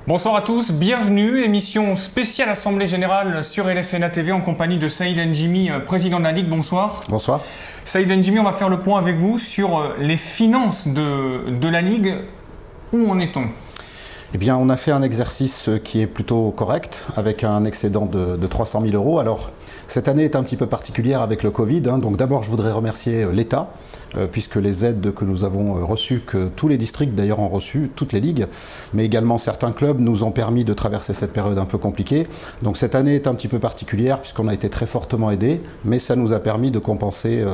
Bonsoir à tous, bienvenue, émission spéciale Assemblée Générale sur LFNA TV en compagnie de Saïd Ndjimi, président de la Ligue. Bonsoir. Bonsoir. Saïd Ndjimi, on va faire le point avec vous sur les finances de la Ligue. Où en est-on ? Eh bien, on a fait un exercice qui est plutôt correct, avec un excédent de 300 000 euros. Alors, cette année est un petit peu particulière avec le Covid. Donc d'abord, je voudrais remercier l'État, puisque les aides que nous avons reçues, que tous les districts d'ailleurs ont reçues, toutes les ligues, mais également certains clubs nous ont permis de traverser cette période un peu compliquée. Donc cette année est un petit peu particulière, puisqu'on a été très fortement aidés, mais ça nous a permis de compenser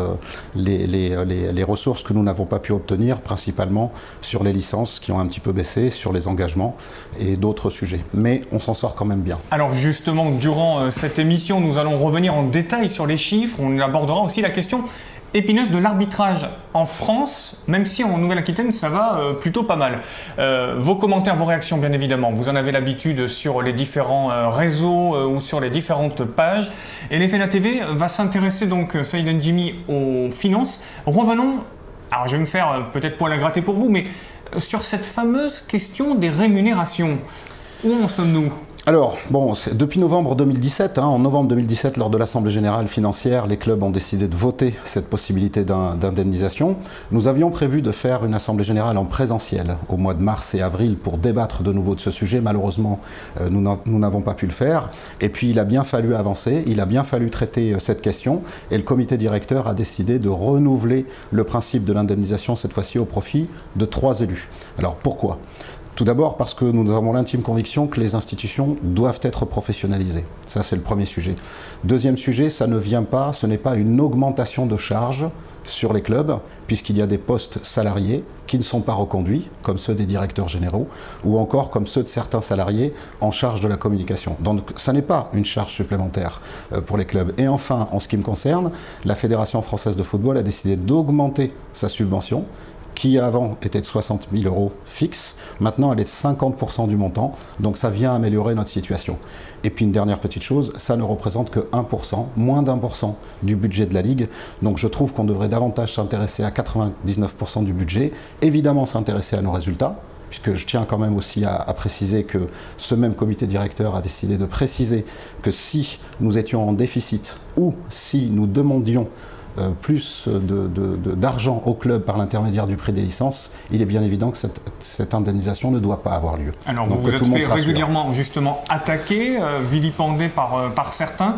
les ressources que nous n'avons pas pu obtenir, principalement sur les licences qui ont un petit peu baissé, sur les engagements et d'autres sujets. Mais on s'en sort quand même bien. Alors justement, durant cette émission, nous allons revenir en détail sur les chiffres. On abordera aussi la question épineuse de l'arbitrage en France, même si en Nouvelle-Aquitaine, ça va plutôt pas mal. Vos commentaires, vos réactions, bien évidemment. Vous en avez l'habitude sur les différents réseaux ou sur les différentes pages. Et LFNA TV va s'intéresser donc, Saïd Ndjimi, aux finances. Revenons, alors je vais me faire peut-être poil à gratter pour vous, mais sur cette fameuse question des rémunérations. Où en sommes-nous ? Alors, bon, depuis novembre 2017, en novembre 2017, lors de l'Assemblée Générale Financière, les clubs ont décidé de voter cette possibilité d'indemnisation. Nous avions prévu de faire une Assemblée Générale en présentiel au mois de mars et avril pour débattre de nouveau de ce sujet. Malheureusement, nous n'avons pas pu le faire. Et puis, il a bien fallu avancer, il a bien fallu traiter cette question. Et le comité directeur a décidé de renouveler le principe de l'indemnisation, cette fois-ci au profit de 3 élus. Alors, pourquoi ? Tout d'abord parce que nous avons l'intime conviction que les institutions doivent être professionnalisées. Ça, c'est le premier sujet. Deuxième sujet, ce n'est pas une augmentation de charges sur les clubs, puisqu'il y a des postes salariés qui ne sont pas reconduits, comme ceux des directeurs généraux, ou encore comme ceux de certains salariés en charge de la communication. Donc, ça n'est pas une charge supplémentaire pour les clubs. Et enfin, en ce qui me concerne, la Fédération française de football a décidé d'augmenter sa subvention, qui avant était de 60 000 euros fixe, maintenant elle est de 50% du montant, donc ça vient améliorer notre situation. Et puis une dernière petite chose, ça ne représente que 1%, moins d'1% du budget de la Ligue, donc je trouve qu'on devrait davantage s'intéresser à 99% du budget, évidemment s'intéresser à nos résultats, puisque je tiens quand même aussi à préciser que ce même comité directeur a décidé de préciser que si nous étions en déficit ou si nous demandions plus d'argent au club par l'intermédiaire du prix des licences, il est bien évident que cette indemnisation ne doit pas avoir lieu. Alors donc, vous êtes fait régulièrement justement attaqué, vilipendé par certains.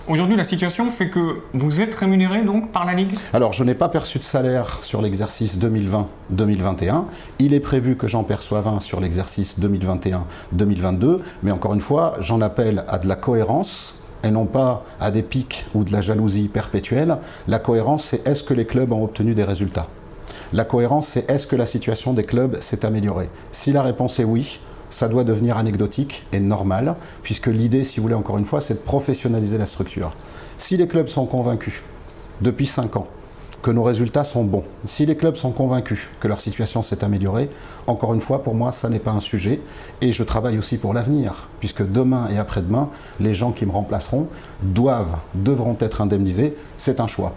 Aujourd'hui, la situation fait que vous êtes rémunéré donc par la Ligue ? Alors, je n'ai pas perçu de salaire sur l'exercice 2020-2021. Il est prévu que j'en perçoive un sur l'exercice 2021-2022. Mais encore une fois, j'en appelle à de la cohérence et non pas à des pics ou de la jalousie perpétuelle. La cohérence, c'est est-ce que les clubs ont obtenu des résultats ? La cohérence, c'est est-ce que la situation des clubs s'est améliorée ? Si la réponse est oui, ça doit devenir anecdotique et normal, puisque l'idée, si vous voulez, encore une fois, c'est de professionnaliser la structure. Si les clubs sont convaincus, depuis 5 ans, que nos résultats sont bons, si les clubs sont convaincus que leur situation s'est améliorée, encore une fois, pour moi, ça n'est pas un sujet. Et je travaille aussi pour l'avenir, puisque demain et après-demain, les gens qui me remplaceront devront être indemnisés. C'est un choix.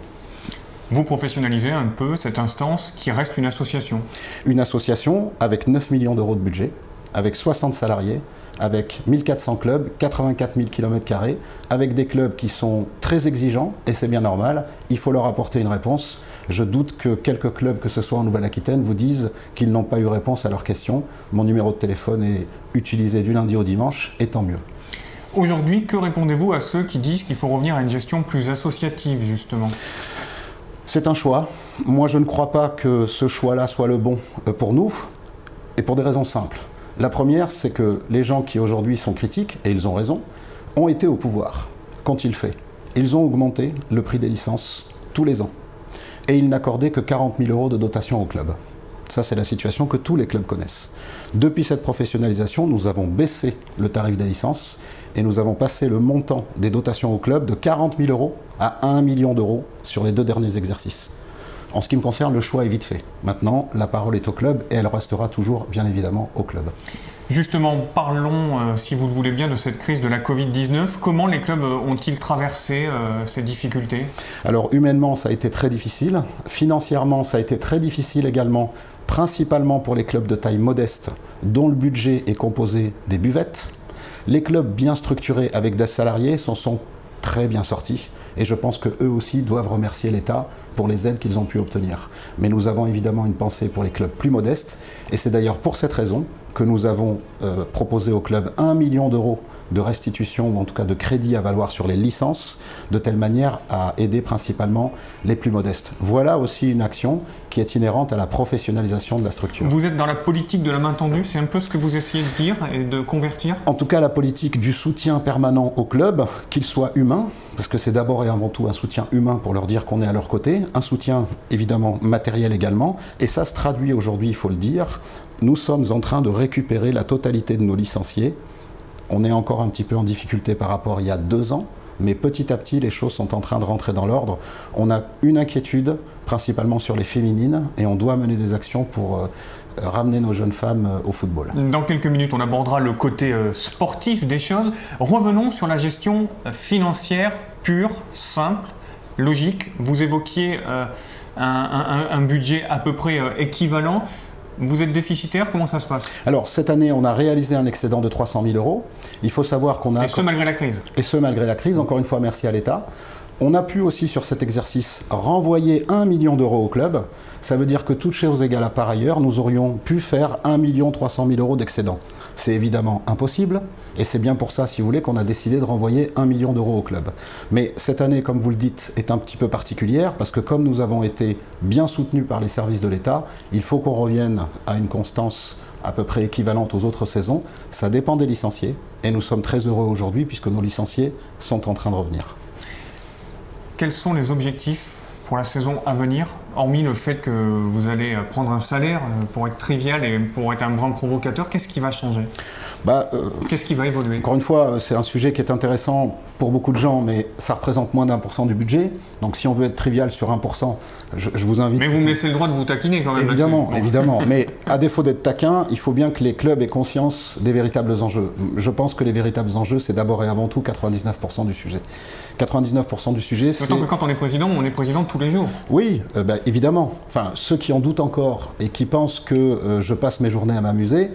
Vous professionnalisez un peu cette instance qui reste une association. Une association avec 9 millions d'euros de budget, avec 60 salariés, avec 1400 clubs, 84 000 km², avec des clubs qui sont très exigeants, et c'est bien normal, il faut leur apporter une réponse. Je doute que quelques clubs, que ce soit en Nouvelle-Aquitaine, vous disent qu'ils n'ont pas eu réponse à leurs questions. Mon numéro de téléphone est utilisé du lundi au dimanche, et tant mieux. Aujourd'hui, que répondez-vous à ceux qui disent qu'il faut revenir à une gestion plus associative, justement ? C'est un choix. Moi, je ne crois pas que ce choix-là soit le bon pour nous, et pour des raisons simples. La première, c'est que les gens qui aujourd'hui sont critiques, et ils ont raison, ont été au pouvoir. Qu'ont-ils fait ? Ils ont augmenté le prix des licences tous les ans. Et ils n'accordaient que 40 000 euros de dotation au club. Ça, c'est la situation que tous les clubs connaissent. Depuis cette professionnalisation, nous avons baissé le tarif des licences et nous avons passé le montant des dotations au club de 40 000 euros à 1 million d'euros sur les 2 derniers exercices. En ce qui me concerne, le choix est vite fait. Maintenant, la parole est au club et elle restera toujours, bien évidemment, au club. Justement, parlons, si vous le voulez bien, de cette crise de la Covid-19. Comment les clubs ont-ils traversé ces difficultés? Alors humainement, ça a été très difficile. Financièrement, ça a été très difficile également, principalement pour les clubs de taille modeste, dont le budget est composé des buvettes. Les clubs bien structurés avec des salariés s'en sont très bien sortis. Et je pense qu'eux aussi doivent remercier l'État pour les aides qu'ils ont pu obtenir. Mais nous avons évidemment une pensée pour les clubs plus modestes. Et c'est d'ailleurs pour cette raison que nous avons proposé aux clubs 1 million d'euros de restitution, ou en tout cas de crédit à valoir sur les licences, de telle manière à aider principalement les plus modestes. Voilà aussi une action qui est inhérente à la professionnalisation de la structure. Vous êtes dans la politique de la main tendue, c'est un peu ce que vous essayez de dire et de convertir? En tout cas, la politique du soutien permanent aux clubs, qu'ils soient humains, parce que c'est d'abord et avant tout un soutien humain pour leur dire qu'on est à leur côté, un soutien évidemment matériel également, et ça se traduit aujourd'hui, il faut le dire, nous sommes en train de récupérer la totalité de nos licenciés. On est encore un petit peu en difficulté par rapport à il y a 2 ans, mais petit à petit, les choses sont en train de rentrer dans l'ordre. On a une inquiétude, principalement sur les féminines, et on doit mener des actions pour ramener nos jeunes femmes au football. Dans quelques minutes, on abordera le côté sportif des choses. Revenons sur la gestion financière pure, simple, logique. Vous évoquiez un budget à peu près équivalent. Vous êtes déficitaire, comment ça se passe? Alors, cette année, on a réalisé un excédent de 300 000 euros. Il faut savoir qu'on a... Et ce, malgré la crise? Et ce, malgré la crise. Encore une fois, merci à l'État. On a pu aussi, sur cet exercice, renvoyer 1 million d'euros au club. Ça veut dire que, toutes choses égales par ailleurs, nous aurions pu faire 1 300 000 euros d'excédent. C'est évidemment impossible, et c'est bien pour ça, si vous voulez, qu'on a décidé de renvoyer 1 million d'euros au club. Mais cette année, comme vous le dites, est un petit peu particulière, parce que comme nous avons été bien soutenus par les services de l'État, il faut qu'on revienne à une constance à peu près équivalente aux autres saisons. Ça dépend des licenciés, et nous sommes très heureux aujourd'hui, puisque nos licenciés sont en train de revenir. Quels sont les objectifs pour la saison à venir, hormis le fait que vous allez prendre un salaire pour être trivial et pour être un brin provocateur? Qu'est-ce qui va changer? Qu'est-ce qui va évoluer? Encore une fois, c'est un sujet qui est intéressant pour beaucoup de gens, mais ça représente moins d'1% du budget. Donc si on veut être trivial sur 1%, je vous invite... Mais vous me laissez le droit de vous taquiner quand même. Évidemment, évidemment. Mais à défaut d'être taquin, il faut bien que les clubs aient conscience des véritables enjeux. Je pense que les véritables enjeux, c'est d'abord et avant tout 99% du sujet. 99% du sujet, c'est... D'autant que quand on est président tous les jours. Oui, évidemment. Enfin, ceux qui en doutent encore et qui pensent que je passe mes journées à m'amuser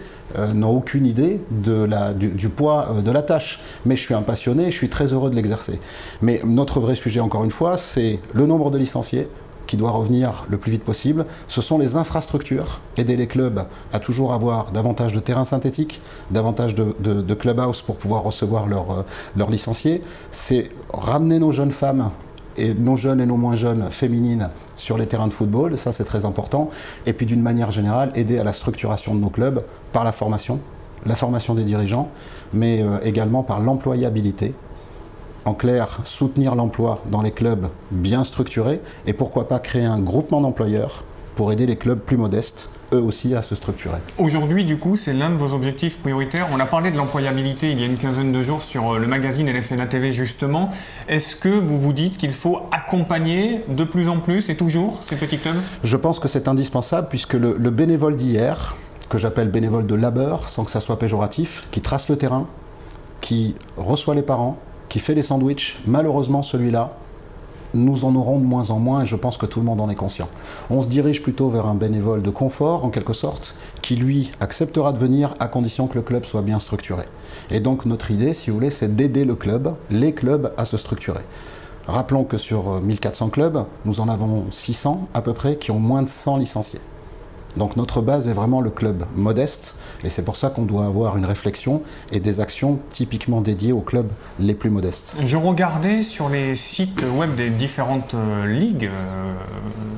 n'ont aucune idée du poids de la tâche. Mais je suis un passionné, je suis très heureux de l'exercer. Mais notre vrai sujet, encore une fois, c'est le nombre de licenciés qui doit revenir le plus vite possible. Ce sont les infrastructures, aider les clubs à toujours avoir davantage de terrains synthétiques, davantage de clubhouse pour pouvoir recevoir leurs licenciés. C'est ramener nos jeunes femmes et nos jeunes et nos moins jeunes féminines sur les terrains de football, ça c'est très important. Et puis d'une manière générale, aider à la structuration de nos clubs par la formation des dirigeants, mais également par l'employabilité. En clair, soutenir l'emploi dans les clubs bien structurés et pourquoi pas créer un groupement d'employeurs pour aider les clubs plus modestes, eux aussi, à se structurer. Aujourd'hui, du coup, c'est l'un de vos objectifs prioritaires. On a parlé de l'employabilité il y a une quinzaine de jours sur le magazine LFNA TV, justement. Est-ce que vous vous dites qu'il faut accompagner de plus en plus et toujours ces petits clubs? Je pense que c'est indispensable puisque le bénévole d'hier, que j'appelle bénévole de labeur, sans que ça soit péjoratif, qui trace le terrain, qui reçoit les parents, qui fait les sandwichs, malheureusement celui-là, nous en aurons de moins en moins et je pense que tout le monde en est conscient. On se dirige plutôt vers un bénévole de confort, en quelque sorte, qui lui acceptera de venir à condition que le club soit bien structuré. Et donc notre idée, si vous voulez, c'est d'aider les clubs à se structurer. Rappelons que sur 1400 clubs, nous en avons 600 à peu près qui ont moins de 100 licenciés. Donc notre base est vraiment le club modeste et c'est pour ça qu'on doit avoir une réflexion et des actions typiquement dédiées aux clubs les plus modestes. Je regardais sur les sites web des différentes ligues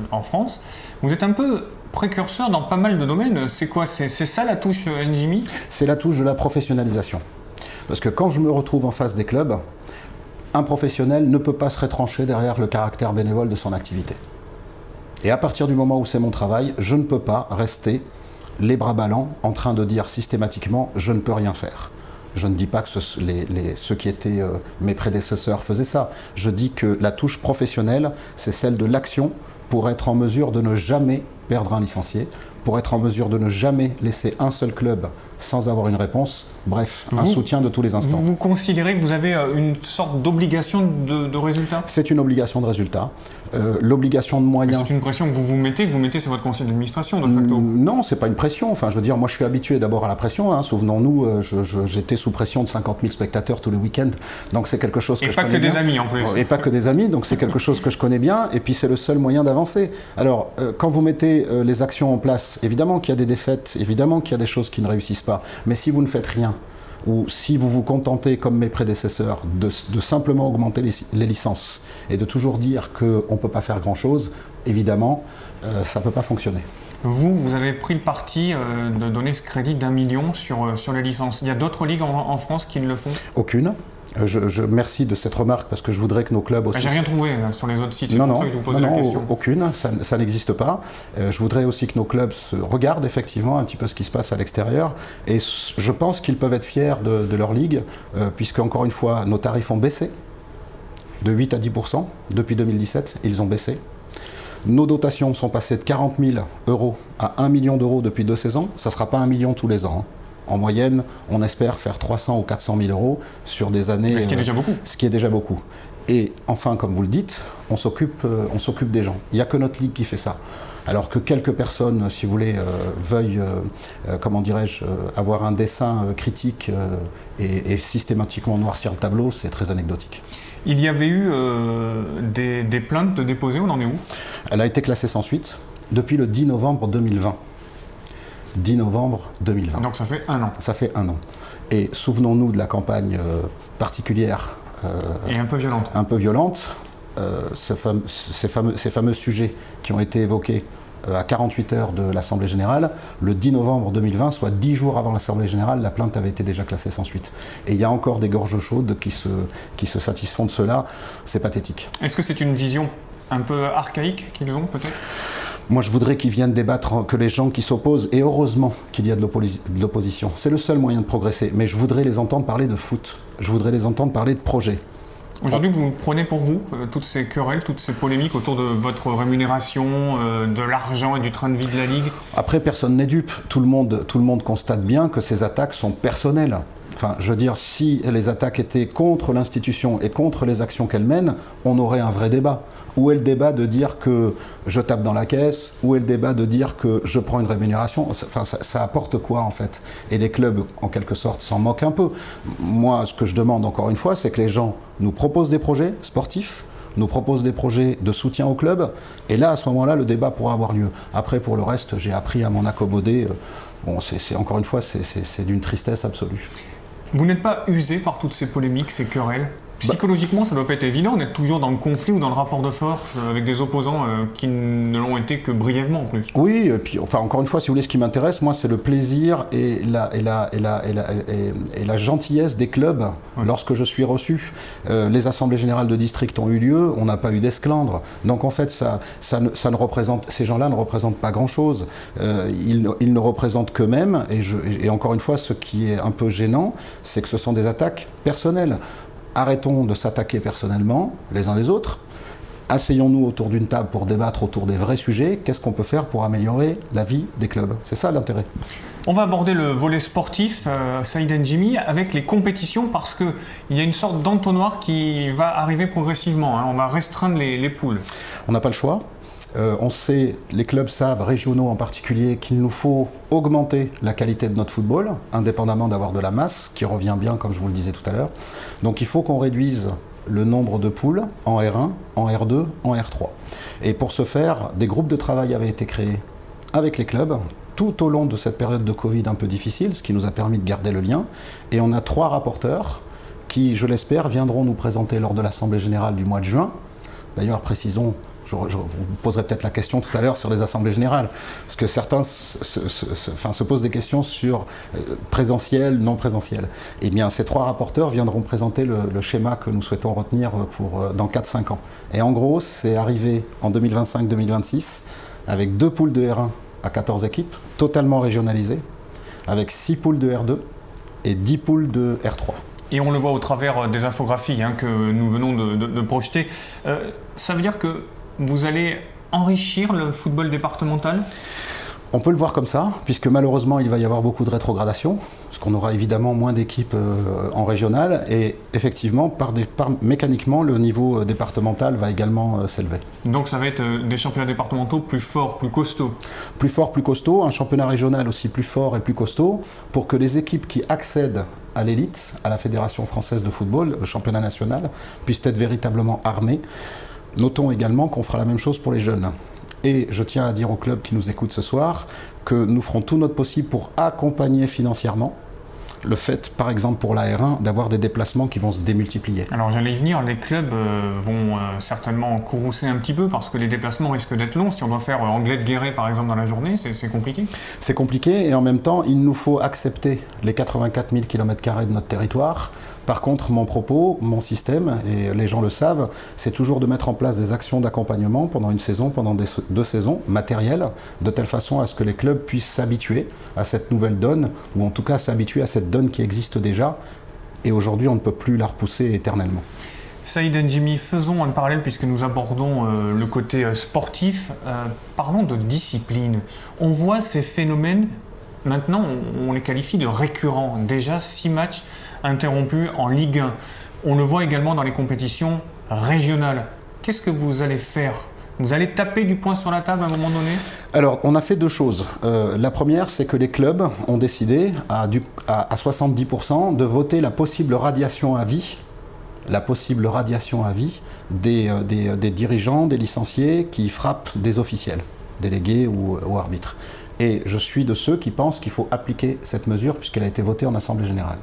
en France. Vous êtes un peu précurseur dans pas mal de domaines. C'est quoi? C'est ça la touche NJMI? C'est la touche de la professionnalisation. Parce que quand je me retrouve en face des clubs, un professionnel ne peut pas se retrancher derrière le caractère bénévole de son activité. Et à partir du moment où c'est mon travail, je ne peux pas rester les bras ballants en train de dire systématiquement « je ne peux rien faire ». Je ne dis pas que ceux qui étaient mes prédécesseurs faisaient ça. Je dis que la touche professionnelle, c'est celle de l'action pour être en mesure de ne jamais perdre un licencié, pour être en mesure de ne jamais laisser un seul club sans avoir une réponse. Bref, un soutien de tous les instants. Vous considérez que vous avez une sorte d'obligation de résultat? C'est une obligation de résultat. L'obligation de moyens... C'est une pression que vous mettez sur votre conseil d'administration, de facto? Non, c'est pas une pression. Enfin, je veux dire, moi, je suis habitué d'abord à la pression. Hein. Souvenons-nous, j'étais sous pression de 50 000 spectateurs tous les week-ends. Donc, c'est quelque chose que je connais bien. Et pas que des amis, en plus. Et pas que des amis. Donc, c'est quelque chose que je connais bien. Et puis, c'est le seul moyen d'avancer. Alors, quand vous mettez les actions en place, évidemment qu'il y a des défaites, évidemment qu'il y a des choses qui ne réussissent pas. Mais si vous ne faites rien, ou si vous vous contentez, comme mes prédécesseurs, de simplement augmenter les licences et de toujours dire qu'on ne peut pas faire grand-chose, évidemment, ça ne peut pas fonctionner. Vous avez pris le parti de donner ce crédit d'1 million sur les licences. Il y a d'autres ligues en France qui ne le font? Aucune. Je merci de cette remarque parce que je voudrais que nos clubs aussi... J'ai rien trouvé sur les autres sites, c'est non, pour ça que je vous posais la question. Aucune, ça n'existe pas. Je voudrais aussi que nos clubs regardent effectivement un petit peu ce qui se passe à l'extérieur et je pense qu'ils peuvent être fiers de leur ligue puisque, encore une fois, nos tarifs ont baissé de 8 à 10% depuis 2017, ils ont baissé. Nos dotations sont passées de 40 000 € à 1 million d'euros depuis 2 saisons. Ça ne sera pas 1 million tous les ans. En moyenne, on espère faire 300 ou 400 000 € sur des années... Mais ce qui est déjà beaucoup. Ce qui est déjà beaucoup. Et enfin, comme vous le dites, on s'occupe des gens. Il n'y a que notre ligue qui fait ça. Alors que quelques personnes, si vous voulez, veuillent, comment dirais-je, avoir un dessin critique et systématiquement noircir le tableau, c'est très anecdotique. Il y avait eu des plaintes déposées, on en est où? Elle a été classée sans suite depuis le 10 novembre 2020. 10 novembre 2020. Donc ça fait 1 an. Ça fait 1 an. Et souvenons-nous de la campagne particulière. Et un peu violente. Un peu violente. Ces fameux sujets qui ont été évoqués à 48 heures de l'Assemblée Générale, le 10 novembre 2020, soit 10 jours avant l'Assemblée Générale, la plainte avait été déjà classée sans suite. Et il y a encore des gorges chaudes qui se satisfont de cela. C'est pathétique. Est-ce que c'est une vision un peu archaïque qu'ils ont, peut-être? Moi, je voudrais qu'ils viennent débattre, que les gens qui s'opposent, et heureusement qu'il y a de l'opposition. C'est le seul moyen de progresser. Mais je voudrais les entendre parler de foot. Je voudrais les entendre parler de projets. Aujourd'hui, vous prenez pour vous toutes ces querelles, toutes ces polémiques autour de votre rémunération, de l'argent et du train de vie de la Ligue? Après, personne n'est dupe. Tout le monde constate bien que ces attaques sont personnelles. Enfin, je veux dire, si les attaques étaient contre l'institution et contre les actions qu'elle mène, on aurait un vrai débat. Où est le débat de dire que je tape dans la caisse? Où est le débat de dire que je prends une rémunération? Enfin, ça apporte quoi, en fait? Et les clubs, en quelque sorte, s'en moquent un peu. Moi, ce que je demande, encore une fois, c'est que les gens nous proposent des projets sportifs, nous proposent des projets de soutien au club, et là, à ce moment-là, le débat pourra avoir lieu. Après, pour le reste, j'ai appris à m'en accommoder. Bon, encore une fois, c'est d'une tristesse absolue. Vous n'êtes pas usé par toutes ces polémiques, ces querelles? Psychologiquement, ça ne doit pas être évident d'être toujours dans le conflit ou dans le rapport de force avec des opposants qui ne l'ont été que brièvement en plus. Oui, et puis enfin, encore une fois, si vous voulez, ce qui m'intéresse, moi, c'est le plaisir et la gentillesse des clubs lorsque je suis reçu. Les assemblées générales de district ont eu lieu, on n'a pas eu d'esclandre. Donc en fait, ces gens-là ne représentent pas grand-chose. Ils ne représentent qu'eux-mêmes. Et encore une fois, ce qui est un peu gênant, c'est que ce sont des attaques personnelles. Arrêtons de s'attaquer personnellement les uns les autres. Asseyons-nous autour d'une table pour débattre autour des vrais sujets. Qu'est-ce qu'on peut faire pour améliorer la vie des clubs? C'est ça l'intérêt. On va aborder le volet sportif, Saïd N'Djimi, avec les compétitions parce qu'il y a une sorte d'entonnoir qui va arriver progressivement. On va restreindre les poules. On n'a pas le choix. On sait, les clubs savent, régionaux en particulier, qu'il nous faut augmenter la qualité de notre football, indépendamment d'avoir de la masse, qui revient bien, comme je vous le disais tout à l'heure. Donc il faut qu'on réduise le nombre de poules en R1, en R2, en R3. Et pour ce faire, des groupes de travail avaient été créés avec les clubs, tout au long de cette période de Covid un peu difficile, ce qui nous a permis de garder le lien. Et on a 3 rapporteurs qui, je l'espère, viendront nous présenter lors de l'Assemblée Générale du mois de juin. D'ailleurs, précisons, je vous poserai peut-être la question tout à l'heure sur les assemblées générales, parce que certains se posent des questions sur présentiel, non présentiel. Eh bien, ces 3 rapporteurs viendront présenter le schéma que nous souhaitons retenir dans 4-5 ans. Et en gros, c'est arrivé en 2025-2026 avec 2 poules de R1 à 14 équipes, totalement régionalisées, avec 6 poules de R2 et 10 poules de R3. Et on le voit au travers des infographies que nous venons de projeter. Ça veut dire que vous allez enrichir le football départemental? On peut le voir comme ça, puisque malheureusement il va y avoir beaucoup de rétrogradation, parce qu'on aura évidemment moins d'équipes en régional, et effectivement, mécaniquement, le niveau départemental va également s'élever. Donc ça va être des championnats départementaux plus forts, plus costauds. Plus forts, plus costauds, un championnat régional aussi plus fort et plus costaud, pour que les équipes qui accèdent à l'élite, à la Fédération française de football, le championnat national, puissent être véritablement armées. Notons également qu'on fera la même chose pour les jeunes. Et je tiens à dire aux clubs qui nous écoutent ce soir que nous ferons tout notre possible pour accompagner financièrement le fait, par exemple pour la R1, d'avoir des déplacements qui vont se démultiplier. Alors j'allais y venir, les clubs vont certainement courroucer un petit peu parce que les déplacements risquent d'être longs. Si on doit faire Anglet-Guéret par exemple dans la journée, c'est compliqué. C'est compliqué et en même temps, il nous faut accepter les 84 000 km² de notre territoire. Par contre, mon propos, mon système, et les gens le savent, c'est toujours de mettre en place des actions d'accompagnement pendant une saison, pendant 2 saisons, matérielles, de telle façon à ce que les clubs puissent s'habituer à cette nouvelle donne, ou en tout cas s'habituer à cette donne qui existe déjà, et aujourd'hui on ne peut plus la repousser éternellement. Saïd N'Djimi, faisons un parallèle puisque nous abordons le côté sportif. Parlons de discipline. On voit ces phénomènes, maintenant on les qualifie de récurrents. Déjà 6 matchs interrompus en Ligue 1. On le voit également dans les compétitions régionales. Qu'est-ce que vous allez faire ? Vous allez taper du poing sur la table à un moment donné ? Alors, on a fait 2 choses. La première, c'est que les clubs ont décidé à 70% de voter la possible radiation à vie des dirigeants, des licenciés qui frappent des officiels, délégués ou arbitres. Et je suis de ceux qui pensent qu'il faut appliquer cette mesure puisqu'elle a été votée en Assemblée générale.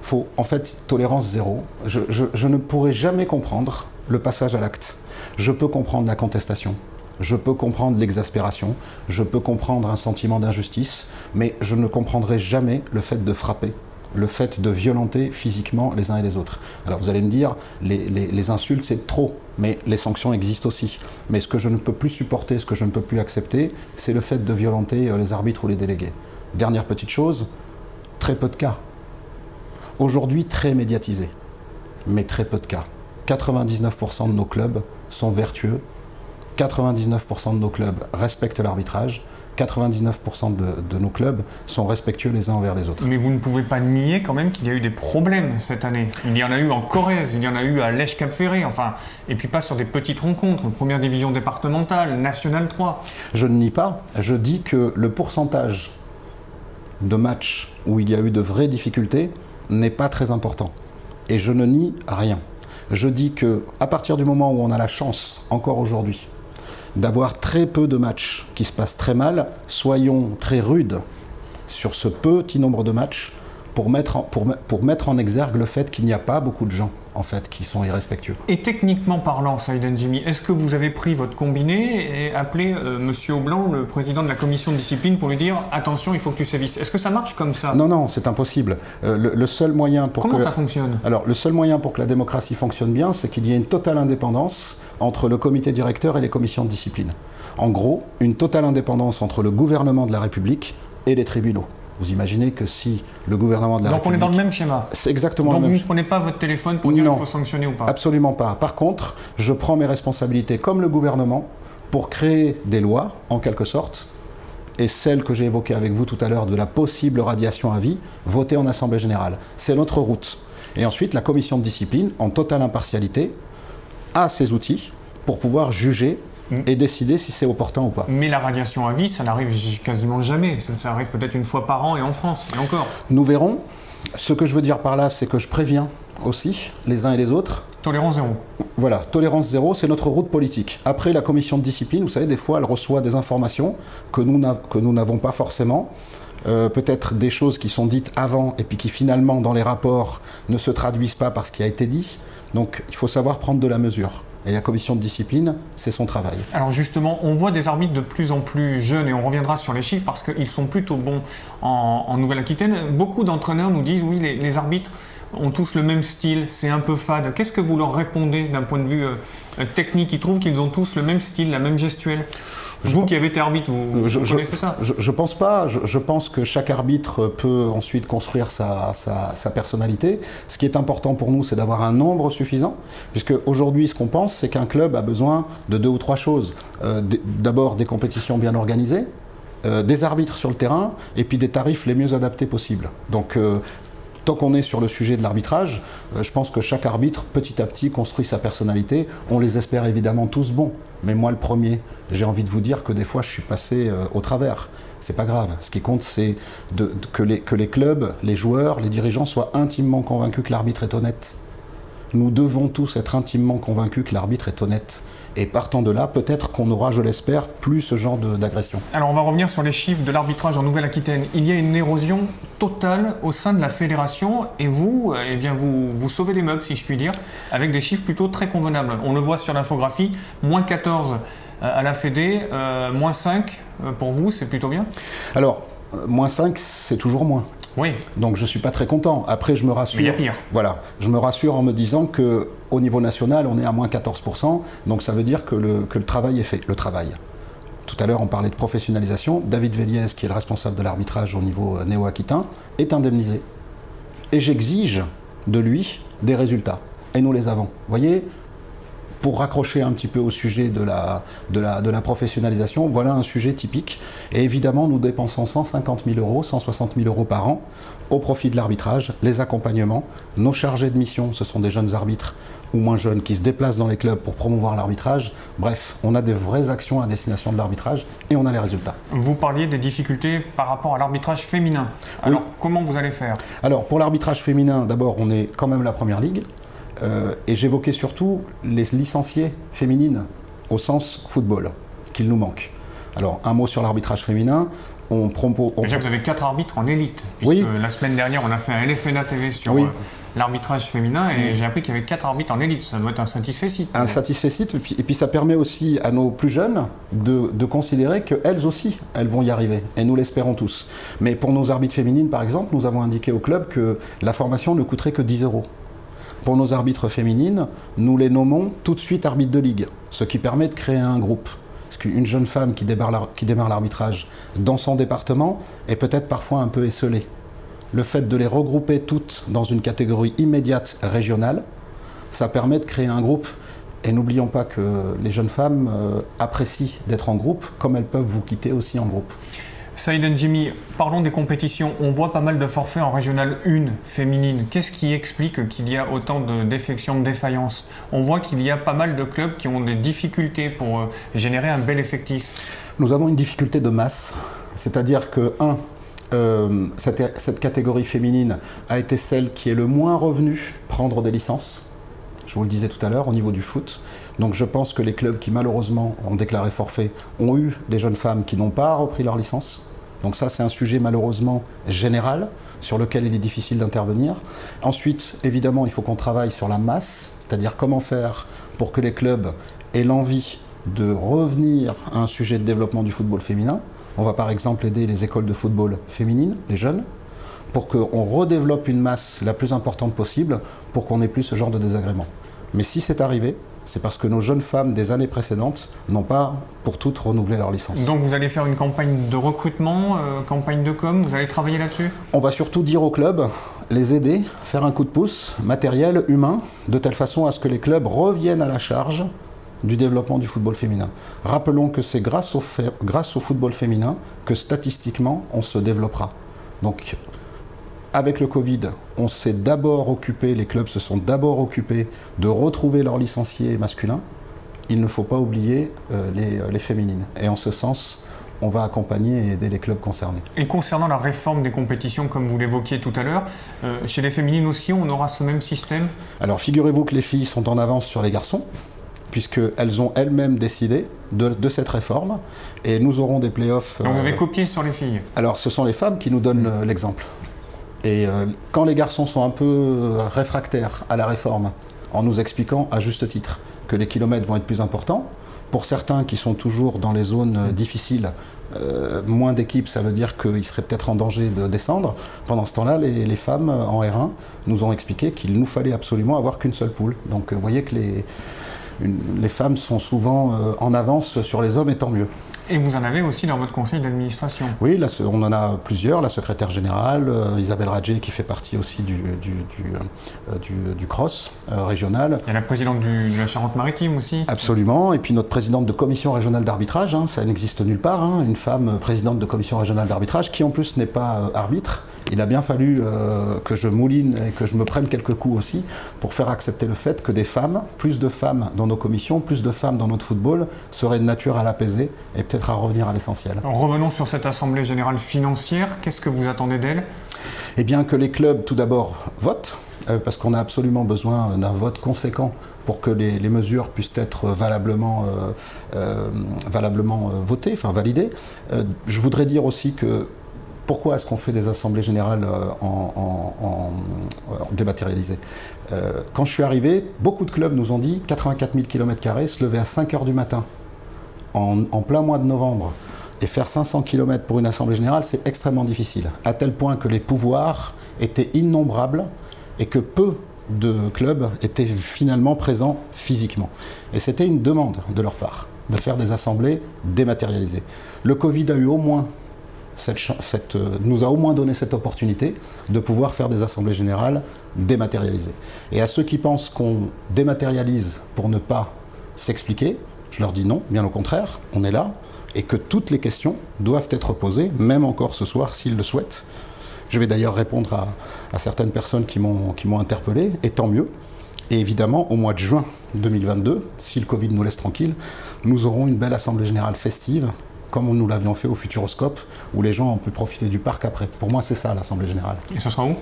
Il faut en fait tolérance zéro. Je ne pourrai jamais comprendre le passage à l'acte. Je peux comprendre la contestation, je peux comprendre l'exaspération, je peux comprendre un sentiment d'injustice, mais je ne comprendrai jamais le fait de frapper, le fait de violenter physiquement les uns et les autres. Alors vous allez me dire, les insultes c'est trop, mais les sanctions existent aussi. Mais ce que je ne peux plus supporter, ce que je ne peux plus accepter, c'est le fait de violenter les arbitres ou les délégués. Dernière petite chose, très peu de cas. Aujourd'hui très médiatisé, mais très peu de cas. 99% de nos clubs sont vertueux, 99% de nos clubs respectent l'arbitrage, 99% de nos clubs sont respectueux les uns envers les autres. Mais vous ne pouvez pas nier quand même qu'il y a eu des problèmes cette année. Il y en a eu en Corrèze, il y en a eu à Lèche-Cap-Ferré, enfin, et puis pas sur des petites rencontres, première division départementale, nationale 3. Je ne nie pas, je dis que le pourcentage de matchs où il y a eu de vraies difficultés n'est pas très important. Et je ne nie rien. Je dis qu'à partir du moment où on a la chance, encore aujourd'hui, d'avoir très peu de matchs qui se passent très mal, soyons très rudes sur ce petit nombre de matchs pour mettre en exergue le fait qu'il n'y a pas beaucoup de gens en fait, qui sont irrespectueux. Et techniquement parlant, Saïd N'Djimi, est-ce que vous avez pris votre combiné et appelé Monsieur Aublanc, le président de la commission de discipline, pour lui dire « Attention, il faut que tu sévisses ». Est-ce que ça marche comme ça ? Non, non, c'est impossible. Le seul moyen pour Comment ça fonctionne ? Alors, le seul moyen pour que la démocratie fonctionne bien, c'est qu'il y ait une totale indépendance entre le comité directeur et les commissions de discipline. En gros, une totale indépendance entre le gouvernement de la République et les tribunaux. Vous imaginez que si le gouvernement de la République... Donc on est dans le même schéma. C'est exactement le même. Donc vous ne prenez pas votre téléphone pour dire qu'il faut sanctionner ou pas? Absolument pas. Par contre, je prends mes responsabilités comme le gouvernement pour créer des lois, en quelque sorte, et celle que j'ai évoquée avec vous tout à l'heure de la possible radiation à vie, votée en Assemblée générale. C'est notre route. Et ensuite, la commission de discipline, en totale impartialité, a ses outils pour pouvoir juger et décider si c'est opportun ou pas. Mais la radiation à vie, ça n'arrive quasiment jamais. Ça arrive peut-être une fois par an et en France, et encore. Nous verrons. Ce que je veux dire par là, c'est que je préviens aussi les uns et les autres. Tolérance zéro. Voilà, tolérance zéro, c'est notre route politique. Après, la commission de discipline, vous savez, des fois, elle reçoit des informations que nous n'avons pas forcément. Peut-être des choses qui sont dites avant et puis qui finalement, dans les rapports, ne se traduisent pas par ce qui a été dit. Donc, il faut savoir prendre de la mesure. Et la commission de discipline, c'est son travail. Alors justement, on voit des arbitres de plus en plus jeunes, et on reviendra sur les chiffres parce qu'ils sont plutôt bons en Nouvelle-Aquitaine. Beaucoup d'entraîneurs nous disent, oui, les arbitres ont tous le même style, c'est un peu fade. Qu'est-ce que vous leur répondez d'un point de vue technique? Ils trouvent qu'ils ont tous le même style, la même gestuelle? Vous qui avez été arbitre, vous connaissez ça? Je pense pas. Je pense que chaque arbitre peut ensuite construire sa personnalité. Ce qui est important pour nous, c'est d'avoir un nombre suffisant. Puisque aujourd'hui, ce qu'on pense, c'est qu'un club a besoin de 2 ou 3 choses. D'abord, des compétitions bien organisées. des arbitres sur le terrain et puis des tarifs les mieux adaptés possibles. Donc tant qu'on est sur le sujet de l'arbitrage, je pense que chaque arbitre, petit à petit, construit sa personnalité. On les espère évidemment tous bons. Mais moi, le premier, j'ai envie de vous dire que des fois, je suis passé au travers. C'est pas grave. Ce qui compte, c'est que les clubs, les joueurs, les dirigeants soient intimement convaincus que l'arbitre est honnête. Nous devons tous être intimement convaincus que l'arbitre est honnête. Et partant de là, peut-être qu'on aura, je l'espère, plus ce genre d'agression. Alors on va revenir sur les chiffres de l'arbitrage en Nouvelle-Aquitaine. Il y a une érosion totale au sein de la fédération et vous, eh bien vous sauvez les meubles, si je puis dire, avec des chiffres plutôt très convenables. On le voit sur l'infographie, moins 14 à la Fédé, moins 5 pour vous, c'est plutôt bien? Alors, moins 5, c'est toujours moins. Oui. Donc je ne suis pas très content. Après, je me rassure. Mais il y a pire. Voilà. Je me rassure en me disant qu'au niveau national, on est à moins 14%. Donc ça veut dire que le travail est fait. Le travail. Tout à l'heure, on parlait de professionnalisation. David Véliez, qui est le responsable de l'arbitrage au niveau néo-aquitain, est indemnisé. Et j'exige de lui des résultats. Et nous les avons. Vous voyez, pour raccrocher un petit peu au sujet de la professionnalisation, voilà un sujet typique. Et évidemment, nous dépensons 150 000 euros, 160 000 euros par an au profit de l'arbitrage, les accompagnements. Nos chargés de mission, ce sont des jeunes arbitres ou moins jeunes qui se déplacent dans les clubs pour promouvoir l'arbitrage. Bref, on a des vraies actions à destination de l'arbitrage et on a les résultats. Vous parliez des difficultés par rapport à l'arbitrage féminin. Alors, oui. Comment vous allez faire? Alors, pour l'arbitrage féminin, d'abord, on est quand même la première ligue. Et j'évoquais surtout les licenciées féminines au sens football, qu'il nous manque. Alors, un mot sur l'arbitrage féminin. Déjà, vous avez 4 arbitres en élite. Oui. La semaine dernière, on a fait un LFNA TV sur l'arbitrage féminin et j'ai appris qu'il y avait 4 arbitres en élite. Ça doit être un satisfecit. Un satisfecit, et puis ça permet aussi à nos plus jeunes de considérer qu'elles aussi, elles vont y arriver. Et nous l'espérons tous. Mais pour nos arbitres féminines, par exemple, nous avons indiqué au club que la formation ne coûterait que 10 euros. Pour nos arbitres féminines, nous les nommons tout de suite arbitres de ligue, ce qui permet de créer un groupe. Parce qu'une jeune femme qui démarre l'arbitrage dans son département est peut-être parfois un peu esseulée. Le fait de les regrouper toutes dans une catégorie immédiate régionale, ça permet de créer un groupe. Et n'oublions pas que les jeunes femmes apprécient d'être en groupe, comme elles peuvent vous quitter aussi en groupe. Saïd Ndjimi, parlons des compétitions. On voit pas mal de forfaits en régionale 1 féminine. Qu'est-ce qui explique qu'il y a autant de défections, de défaillances? On voit qu'il y a pas mal de clubs qui ont des difficultés pour générer un bel effectif. Nous avons une difficulté de masse. C'est-à-dire que, cette catégorie féminine a été celle qui est le moins revenue prendre des licences. Je vous le disais tout à l'heure, au niveau du foot. Donc je pense que les clubs qui malheureusement ont déclaré forfait ont eu des jeunes femmes qui n'ont pas repris leur licence. Donc ça, c'est un sujet malheureusement général sur lequel il est difficile d'intervenir. Ensuite, évidemment, il faut qu'on travaille sur la masse, c'est-à-dire comment faire pour que les clubs aient l'envie de revenir à un sujet de développement du football féminin. On va par exemple aider les écoles de football féminines, les jeunes, pour qu'on redéveloppe une masse la plus importante possible pour qu'on n'ait plus ce genre de désagrément. Mais si c'est arrivé, c'est parce que nos jeunes femmes des années précédentes n'ont pas pour toutes renouvelé leur licence. Donc vous allez faire une campagne de recrutement, campagne de com, vous allez travailler là-dessus? On va surtout dire aux clubs, les aider, faire un coup de pouce matériel, humain, de telle façon à ce que les clubs reviennent à la charge du développement du football féminin. Rappelons que c'est grâce au football féminin que statistiquement on se développera. Donc avec le Covid, on s'est d'abord occupé, les clubs se sont d'abord occupés de retrouver leurs licenciés masculins. Il ne faut pas oublier les féminines. Et en ce sens, on va accompagner et aider les clubs concernés. Et concernant la réforme des compétitions, comme vous l'évoquiez tout à l'heure, chez les féminines aussi, on aura ce même système? Alors figurez-vous que les filles sont en avance sur les garçons, puisqu'elles ont elles-mêmes décidé de cette réforme, et nous aurons des playoffs... Donc vous avez copié sur les filles? Alors ce sont les femmes qui nous donnent l'exemple. Et quand les garçons sont un peu réfractaires à la réforme, en nous expliquant à juste titre que les kilomètres vont être plus importants, pour certains qui sont toujours dans les zones difficiles, moins d'équipes, ça veut dire qu'ils seraient peut-être en danger de descendre. Pendant ce temps-là, les femmes en R1 nous ont expliqué qu'il nous fallait absolument avoir qu'une seule poule. Donc vous voyez que les femmes sont souvent en avance sur les hommes, et tant mieux. Et vous en avez aussi dans votre conseil d'administration. Oui, là, on en a plusieurs. La secrétaire générale, Isabelle Radjé, qui fait partie aussi du CROSS régional. Il y a la présidente de la Charente-Maritime aussi. Absolument. Et puis notre présidente de commission régionale d'arbitrage, hein, ça n'existe nulle part, hein, une femme présidente de commission régionale d'arbitrage, qui en plus n'est pas arbitre. Il a bien fallu que je mouline et que je me prenne quelques coups aussi pour faire accepter le fait que des femmes, plus de femmes dans nos commissions, plus de femmes dans notre football, seraient de nature à l'apaiser et peut-être à revenir à l'essentiel. Revenons sur cette assemblée générale financière. Qu'est-ce que vous attendez d'elle? Eh bien que les clubs, tout d'abord, votent, parce qu'on a absolument besoin d'un vote conséquent pour que les mesures puissent être valablement votées, enfin validées. Je voudrais dire aussi que pourquoi est-ce qu'on fait des assemblées générales dématérialisées? Quand je suis arrivé, beaucoup de clubs nous ont dit 84 000 km² se lever à 5 h du matin en plein mois de novembre et faire 500 km pour une assemblée générale, c'est extrêmement difficile, à tel point que les pouvoirs étaient innombrables et que peu de clubs étaient finalement présents physiquement. Et c'était une demande de leur part, de faire des assemblées dématérialisées. Le Covid a eu au moins nous a au moins donné cette opportunité de pouvoir faire des assemblées générales dématérialisées. Et à ceux qui pensent qu'on dématérialise pour ne pas s'expliquer, je leur dis non, bien au contraire, on est là, et que toutes les questions doivent être posées, même encore ce soir s'ils le souhaitent. Je vais d'ailleurs répondre à certaines personnes qui m'ont interpellé, et tant mieux. Et évidemment, au mois de juin 2022, si le Covid nous laisse tranquille, nous aurons une belle assemblée générale festive, comme nous l'avions fait au Futuroscope, où les gens ont pu profiter du parc après. Pour moi, c'est ça, l'Assemblée Générale. Et ce sera où?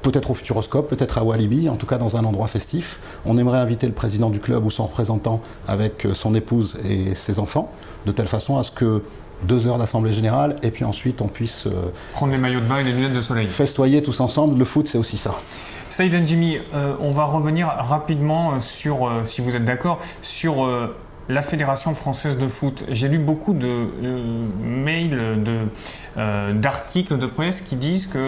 Peut-être au Futuroscope, peut-être à Walibi, en tout cas dans un endroit festif. On aimerait inviter le président du club ou son représentant avec son épouse et ses enfants, de telle façon à ce que 2 heures d'Assemblée Générale, et puis ensuite on puisse prendre les maillots de bain et les lunettes de soleil. Festoyer tous ensemble. Le foot, c'est aussi ça. Saïd N'Djimi, on va revenir rapidement sur, si vous êtes d'accord, sur la Fédération française de foot. J'ai lu beaucoup de mails, d'articles de presse qui disent qu'il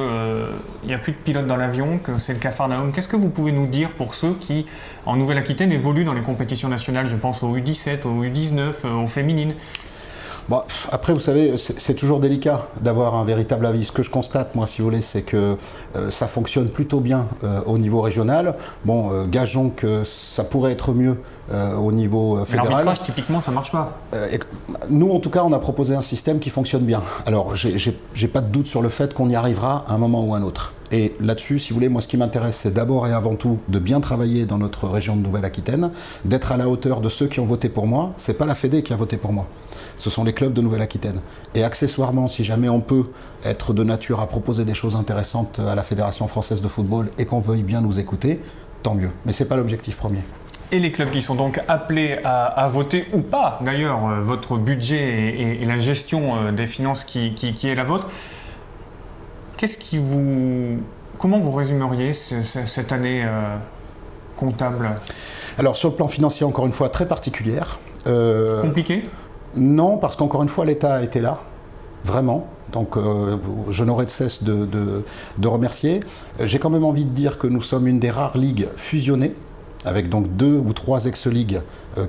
n'y a plus de pilotes dans l'avion, que c'est le capharnaüm. Qu'est-ce que vous pouvez nous dire pour ceux qui, en Nouvelle-Aquitaine, évoluent dans les compétitions nationales? Je pense aux U17, aux U19, aux féminines. Bon, après, vous savez, c'est toujours délicat d'avoir un véritable avis. Ce que je constate, moi, si vous voulez, c'est que ça fonctionne plutôt bien au niveau régional. Bon, gageons que ça pourrait être mieux au niveau fédéral. L'arbitrage, typiquement, ça ne marche pas. Nous, en tout cas, on a proposé un système qui fonctionne bien. Alors, j'ai pas de doute sur le fait qu'on y arrivera à un moment ou à un autre. Et là-dessus, si vous voulez, moi, ce qui m'intéresse, c'est d'abord et avant tout de bien travailler dans notre région de Nouvelle-Aquitaine, d'être à la hauteur de ceux qui ont voté pour moi. C'est pas la Fédé qui a voté pour moi. Ce sont les clubs de Nouvelle-Aquitaine. Et accessoirement, si jamais on peut être de nature à proposer des choses intéressantes à la Fédération française de football et qu'on veuille bien nous écouter, tant mieux. Mais ce n'est pas l'objectif premier. Et les clubs qui sont donc appelés à voter ou pas, d'ailleurs, votre budget et la gestion des finances qui est la vôtre, comment vous résumeriez cette année comptable? Alors sur le plan financier, encore une fois, très particulière. Compliqué? Non, parce qu'encore une fois, l'État a été là, vraiment. Donc je n'aurai de cesse de remercier. J'ai quand même envie de dire que nous sommes une des rares ligues fusionnées, avec donc 2 ou 3 ex-ligues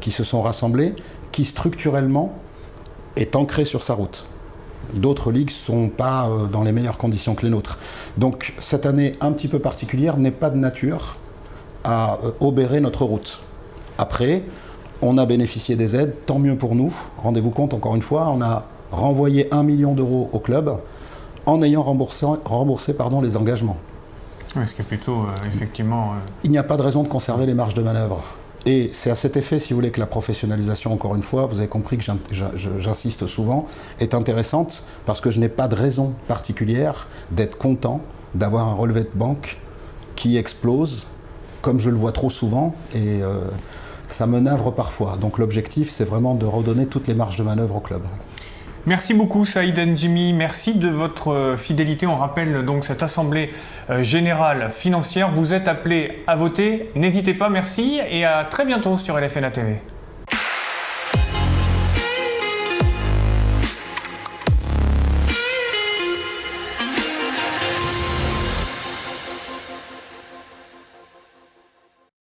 qui se sont rassemblées, qui structurellement est ancrée sur sa route. D'autres ligues ne sont pas dans les meilleures conditions que les nôtres. Donc cette année un petit peu particulière n'est pas de nature à obérer notre route. Après, on a bénéficié des aides, tant mieux pour nous. Rendez-vous compte, encore une fois, on a renvoyé 1 million d'euros au club en ayant remboursé les engagements. Oui, ce qui est plutôt, effectivement... Il n'y a pas de raison de conserver les marges de manœuvre. Et c'est à cet effet, si vous voulez, que la professionnalisation, encore une fois, vous avez compris que j'insiste souvent, est intéressante parce que je n'ai pas de raison particulière d'être content d'avoir un relevé de banque qui explose, comme je le vois trop souvent, et ça me navre parfois. Donc l'objectif, c'est vraiment de redonner toutes les marges de manœuvre au club. Merci beaucoup Saïd N'Djimi, merci de votre fidélité. On rappelle donc cette assemblée générale financière. Vous êtes appelés à voter, n'hésitez pas, merci et à très bientôt sur LFNA TV.